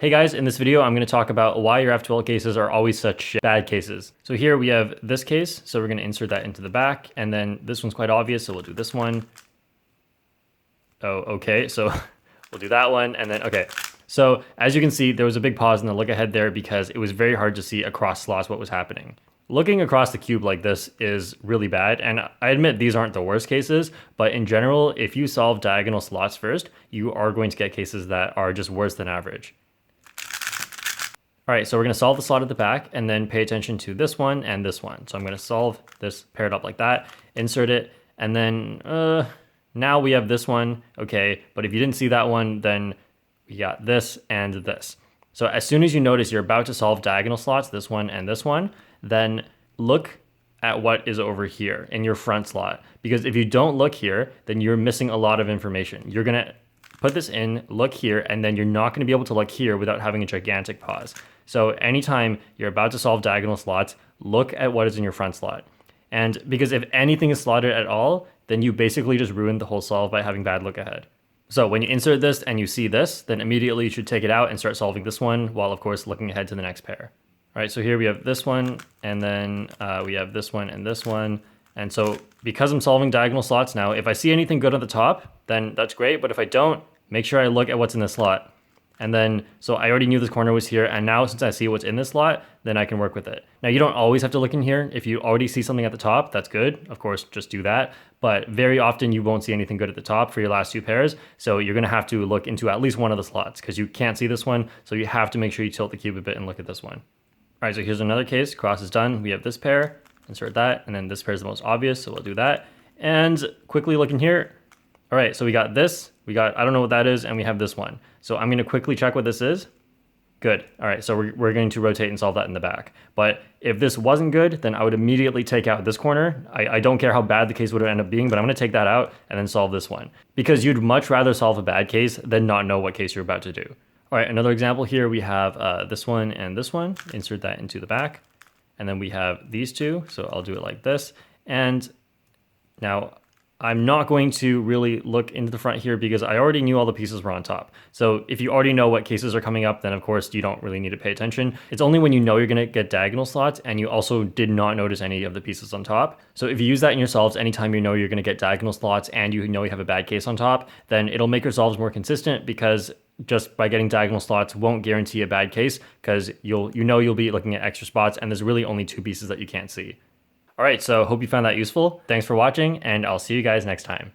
Hey guys, in this video I'm going to talk about why your F2L cases are always such bad cases. So here we have this case, so we're going to insert that into the back, and then this one's quite obvious, so we'll do this one. Oh, okay, so we'll do that one, and then, okay. So as you can see, there was a big pause in the look ahead there because it was very hard to see across slots what was happening. Looking across the cube like this is really bad, and I admit these aren't the worst cases, but in general, if you solve diagonal slots first, you are going to get cases that are just worse than average. All right, so we're going to solve the slot at the back and then pay attention to this one and this one. So I'm going to solve this paired up like that, insert it, and then now we have this one, okay, but if you didn't see that one, then we got this and this. So as soon as you notice you're about to solve diagonal slots, this one and this one, then look at what is over here in your front slot. Because if you don't look here, then you're missing a lot of information. You're going to put this in, look here, and then you're not going to be able to look here without having a gigantic pause. So anytime you're about to solve diagonal slots, look at what is in your front slot. And because if anything is slotted at all, then you basically just ruined the whole solve by having bad look ahead. So when you insert this and you see this, then immediately you should take it out and start solving this one while of course looking ahead to the next pair. All right, so here we have this one, and then we have this one and this one. And so because I'm solving diagonal slots now, if I see anything good at the top, then that's great. But if I don't, make sure I look at what's in this slot. And then, so I already knew this corner was here, and now since I see what's in this slot, then I can work with it. Now you don't always have to look in here. If you already see something at the top, that's good. Of course, just do that. But very often you won't see anything good at the top for your last two pairs. So you're gonna have to look into at least one of the slots because you can't see this one. So you have to make sure you tilt the cube a bit and look at this one. All right, so here's another case, cross is done. We have this pair, insert that, and then this pair is the most obvious, so we'll do that. And quickly look in here. All right, so we got this, I don't know what that is, and we have this one. So I'm gonna quickly check what this is. Good, all right, so we're going to rotate and solve that in the back. But if this wasn't good, then I would immediately take out this corner. I don't care how bad the case would end up being, but I'm gonna take that out and then solve this one. Because you'd much rather solve a bad case than not know what case you're about to do. All right, another example here, we have this one and this one. Insert that into the back. And then we have these two, so I'll do it like this. And now, I'm not going to really look into the front here because I already knew all the pieces were on top. So if you already know what cases are coming up, then of course you don't really need to pay attention. It's only when you know you're gonna get diagonal slots and you also did not notice any of the pieces on top. So if you use that in your solves, anytime you know you're gonna get diagonal slots and you know you have a bad case on top, then it'll make your solves more consistent because just by getting diagonal slots won't guarantee a bad case because you'll be looking at extra spots and there's really only two pieces that you can't see. All right, so hope you found that useful. Thanks for watching, and I'll see you guys next time.